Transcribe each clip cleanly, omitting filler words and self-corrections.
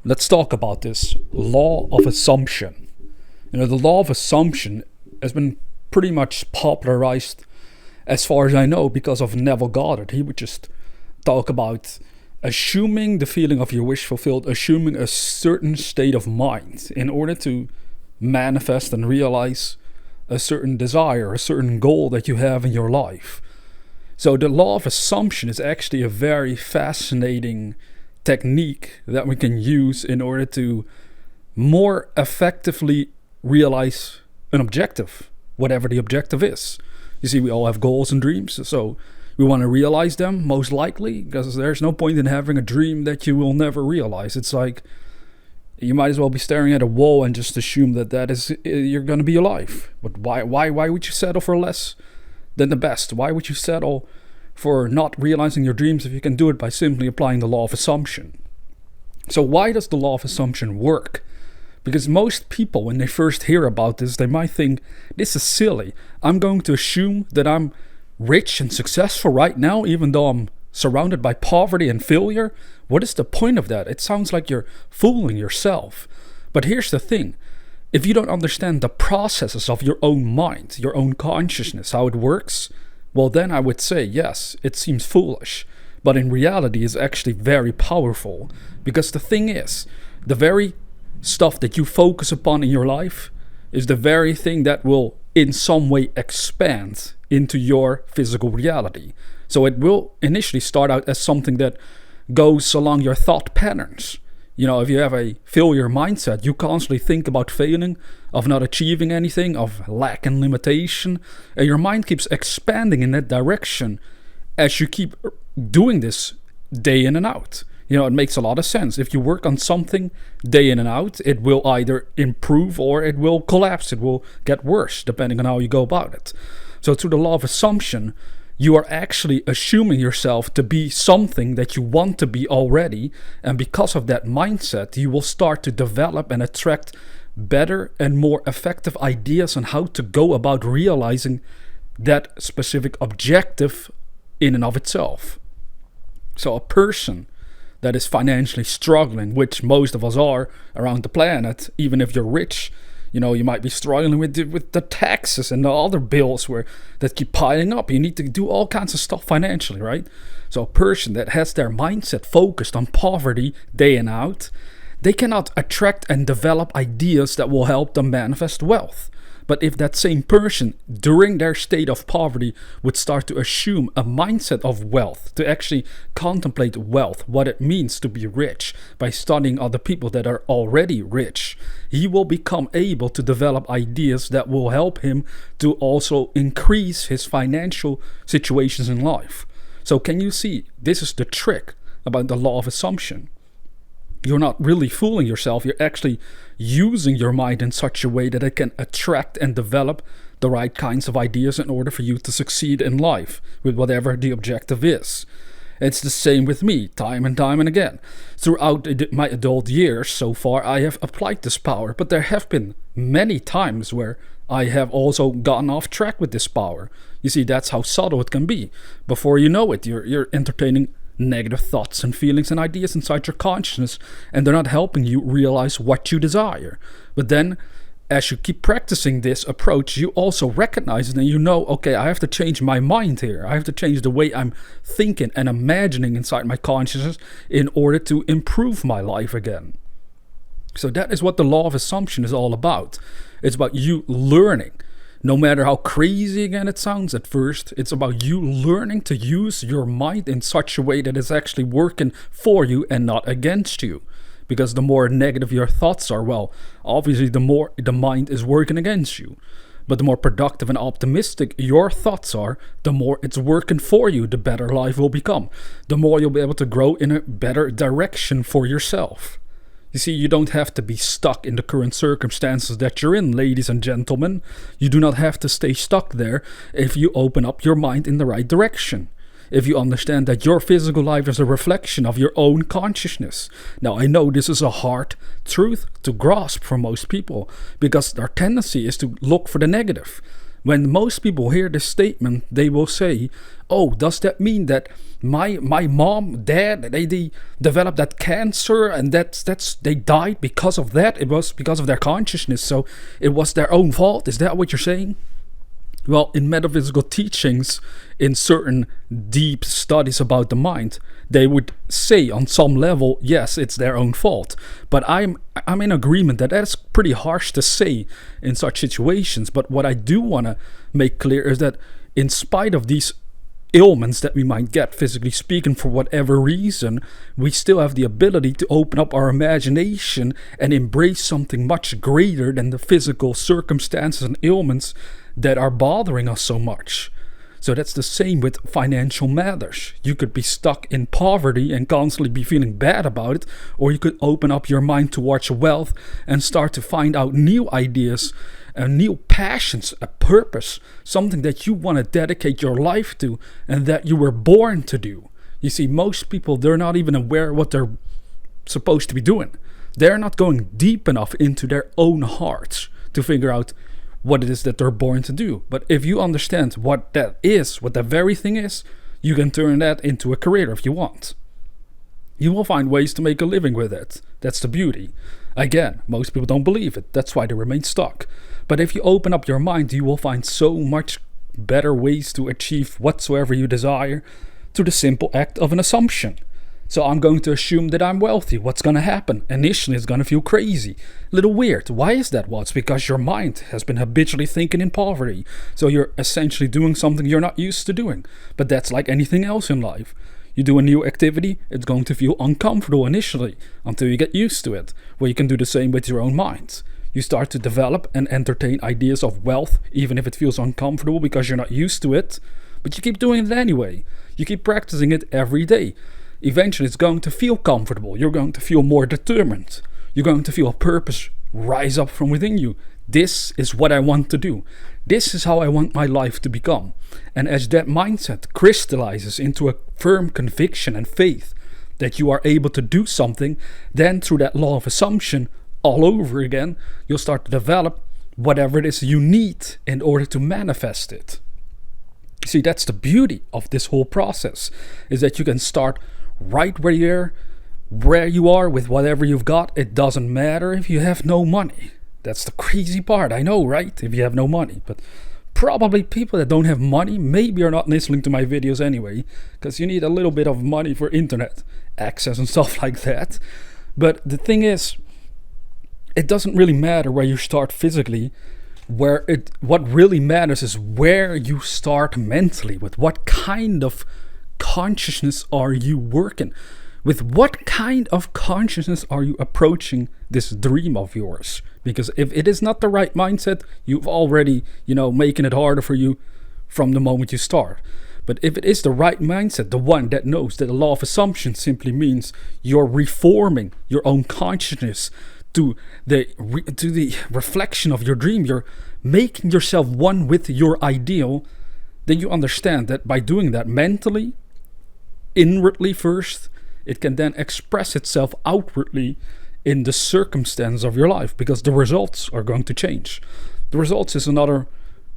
let's talk about this law of assumption. The law of assumption has been pretty much popularized, as far as I know, because of Neville Goddard. He would just talk about assuming the feeling of your wish fulfilled, assuming a certain state of mind in order to manifest and realize a certain desire, a certain goal that you have in your life. So the law of assumption is actually a very fascinating technique that we can use in order to more effectively realize an objective, whatever the objective is. You see, we all have goals and dreams, so we want to realize them, most likely, because there's no point in having a dream that you will never realize. It's like you might as well be staring at a wall and just assume that is you're going to be alive. But why would you settle for less than the best? Why would you settle for not realizing your dreams if you can do it by simply applying the law of assumption? So why does the law of assumption work? Because most people, when they first hear about this, they might think, this is silly. I'm going to assume that I'm rich and successful right now, even though I'm surrounded by poverty and failure. What is the point of that? It sounds like you're fooling yourself. But here's the thing. If you don't understand the processes of your own mind, your own consciousness, how it works, well then I would say, yes, it seems foolish. But in reality, it's actually very powerful. Because the thing is, the very stuff that you focus upon in your life is the very thing that will in some way expand into your physical reality. So it will initially start out as something that goes along your thought patterns. If you have a failure mindset, you constantly think about failing, of not achieving anything, of lack and limitation, and your mind keeps expanding in that direction as you keep doing this day in and out. It makes a lot of sense. If you work on something day in and out, it will either improve or it will collapse. It will get worse, depending on how you go about it. So through the law of assumption, you are actually assuming yourself to be something that you want to be already. And because of that mindset, you will start to develop and attract better and more effective ideas on how to go about realizing that specific objective in and of itself. So a person that is financially struggling, which most of us are around the planet, even if you're rich, you might be struggling with the taxes and the other bills that keep piling up. You need to do all kinds of stuff financially, right? So a person that has their mindset focused on poverty day in out, they cannot attract and develop ideas that will help them manifest wealth. But if that same person, during their state of poverty, would start to assume a mindset of wealth, to actually contemplate wealth, what it means to be rich, by studying other people that are already rich, he will become able to develop ideas that will help him to also increase his financial situations in life. So can you see, this is the trick about the law of assumption. You're not really fooling yourself. You're actually using your mind in such a way that it can attract and develop the right kinds of ideas in order for you to succeed in life with whatever the objective is. It's the same with me, time and time and again. Throughout my adult years so far, I have applied this power, but there have been many times where I have also gotten off track with this power. You see, that's how subtle it can be. Before you know it, you're entertaining negative thoughts and feelings and ideas inside your consciousness, and they're not helping you realize what you desire. But then, as you keep practicing this approach, you also recognize it and okay, I have to change my mind here. I have to change the way I'm thinking and imagining inside my consciousness in order to improve my life again. So that is what the law of assumption is all about. It's about you learning. No matter how crazy again it sounds at first, it's about you learning to use your mind in such a way that it's actually working for you and not against you. Because the more negative your thoughts are, well, obviously the more the mind is working against you. But the more productive and optimistic your thoughts are, the more it's working for you, the better life will become. The more you'll be able to grow in a better direction for yourself. You see, you don't have to be stuck in the current circumstances that you're in, ladies and gentlemen. You do not have to stay stuck there if you open up your mind in the right direction. If you understand that your physical life is a reflection of your own consciousness. Now, I know this is a hard truth to grasp for most people, because our tendency is to look for the negative. When most people hear this statement, they will say, "Oh, does that mean that my mom, dad, they developed that cancer and that's they died because of that? It was because of their consciousness, so it was their own fault." Is that what you're saying? Well, in metaphysical teachings, in certain deep studies about the mind, they would say on some level, yes, it's their own fault. But I'm in agreement that that's pretty harsh to say in such situations. But what I do want to make clear is that in spite of these ailments that we might get, physically speaking, for whatever reason, we still have the ability to open up our imagination and embrace something much greater than the physical circumstances and ailments that are bothering us so much. So that's the same with financial matters. You could be stuck in poverty and constantly be feeling bad about it, or you could open up your mind towards wealth and start to find out new ideas and new passions, a purpose, something that you want to dedicate your life to and that you were born to do. You see, most people, they're not even aware what they're supposed to be doing. They're not going deep enough into their own hearts to figure out what it is that they're born to do. But if you understand what that is, what that very thing is, you can turn that into a career if you want. You will find ways to make a living with it. That's the beauty. Again, most people don't believe it. That's why they remain stuck. But if you open up your mind, you will find so much better ways to achieve whatsoever you desire through the simple act of an assumption. So I'm going to assume that I'm wealthy. What's going to happen? Initially, it's going to feel crazy. A little weird. Why is that? Well, it's because your mind has been habitually thinking in poverty. So you're essentially doing something you're not used to doing. But that's like anything else in life. You do a new activity, it's going to feel uncomfortable initially until you get used to it. Well, you can do the same with your own mind. You start to develop and entertain ideas of wealth, even if it feels uncomfortable because you're not used to it. But you keep doing it anyway. You keep practicing it every day. Eventually it's going to feel comfortable. You're going to feel more determined. You're going to feel a purpose rise up from within you. This is what I want to do. This is how I want my life to become. And as that mindset crystallizes into a firm conviction and faith that you are able to do something, then through that law of assumption, all over again, you'll start to develop whatever it is you need in order to manifest it. See, that's the beauty of this whole process, is that you can start right where you are with whatever you've got. It doesn't matter if you have no money. That's the crazy part, I know, right? If you have no money. But probably people that don't have money maybe are not listening to my videos anyway, because you need a little bit of money for internet access and stuff like that. But the thing is, it doesn't really matter where you start physically. What really matters is where you start mentally. With what kind of consciousness are you working? With what kind of consciousness are you approaching this dream of yours? Because if it is not the right mindset, you've already, making it harder for you from the moment you start. But if it is the right mindset, the one that knows that the law of assumption simply means you're reforming your own consciousness to the reflection of your dream, you're making yourself one with your ideal, then you understand that by doing that mentally, inwardly first, it can then express itself outwardly in the circumstance of your life, because the results are going to change. The results is another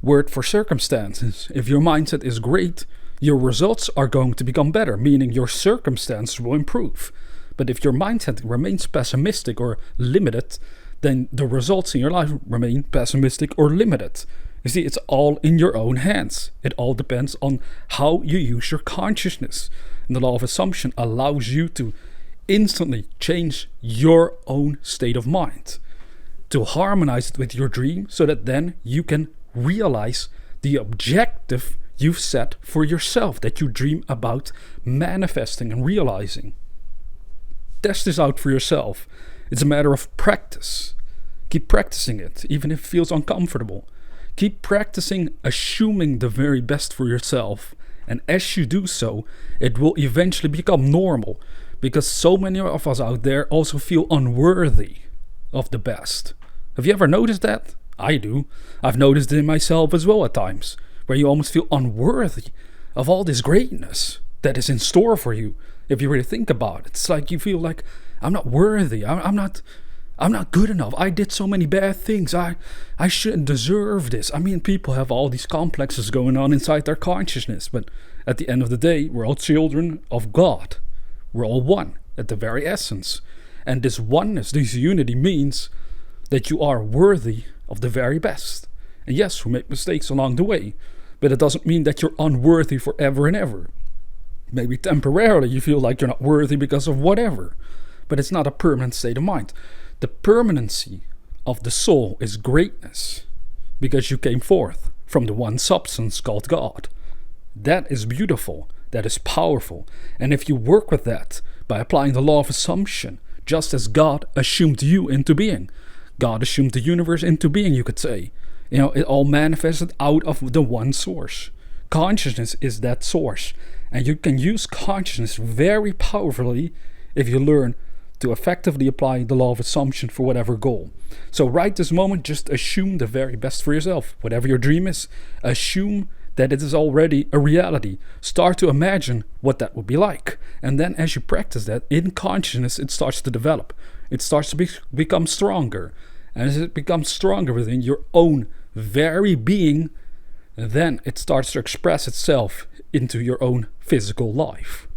word for circumstances. If your mindset is great, your results are going to become better, meaning your circumstances will improve. But if your mindset remains pessimistic or limited, then the results in your life remain pessimistic or limited. You see, it's all in your own hands. It all depends on how you use your consciousness. And the law of assumption allows you to instantly change your own state of mind, to harmonize it with your dream, so that then you can realize the objective you've set for yourself, that you dream about manifesting and realizing. Test this out for yourself. It's a matter of practice. Keep practicing it, even if it feels uncomfortable. Keep practicing assuming the very best for yourself. And as you do so, it will eventually become normal, because so many of us out there also feel unworthy of the best. Have you ever noticed that? I do. I've noticed it in myself as well at times, where you almost feel unworthy of all this greatness that is in store for you. If you really think about it, it's like you feel like, I'm not worthy. I'm not I'm not good enough. I did so many bad things. I shouldn't deserve this. I mean, people have all these complexes going on inside their consciousness, but at the end of the day, we're all children of God. We're all one at the very essence. And this oneness, this unity means that you are worthy of the very best. And yes, we make mistakes along the way, but it doesn't mean that you're unworthy forever and ever. Maybe temporarily you feel like you're not worthy because of whatever, but it's not a permanent state of mind. The permanency of the soul is greatness, because you came forth from the one substance called God. That is beautiful, that is powerful, and if you work with that by applying the law of assumption, just as God assumed you into being, God assumed the universe into being, you could say. It all manifested out of the one source. Consciousness is that source, and you can use consciousness very powerfully if you learn to effectively apply the law of assumption for whatever goal. So right this moment, just assume the very best for yourself. Whatever your dream is, assume that it is already a reality. Start to imagine what that would be like. And then as you practice that, in consciousness, it starts to develop. It starts to become stronger. And as it becomes stronger within your own very being, then it starts to express itself into your own physical life.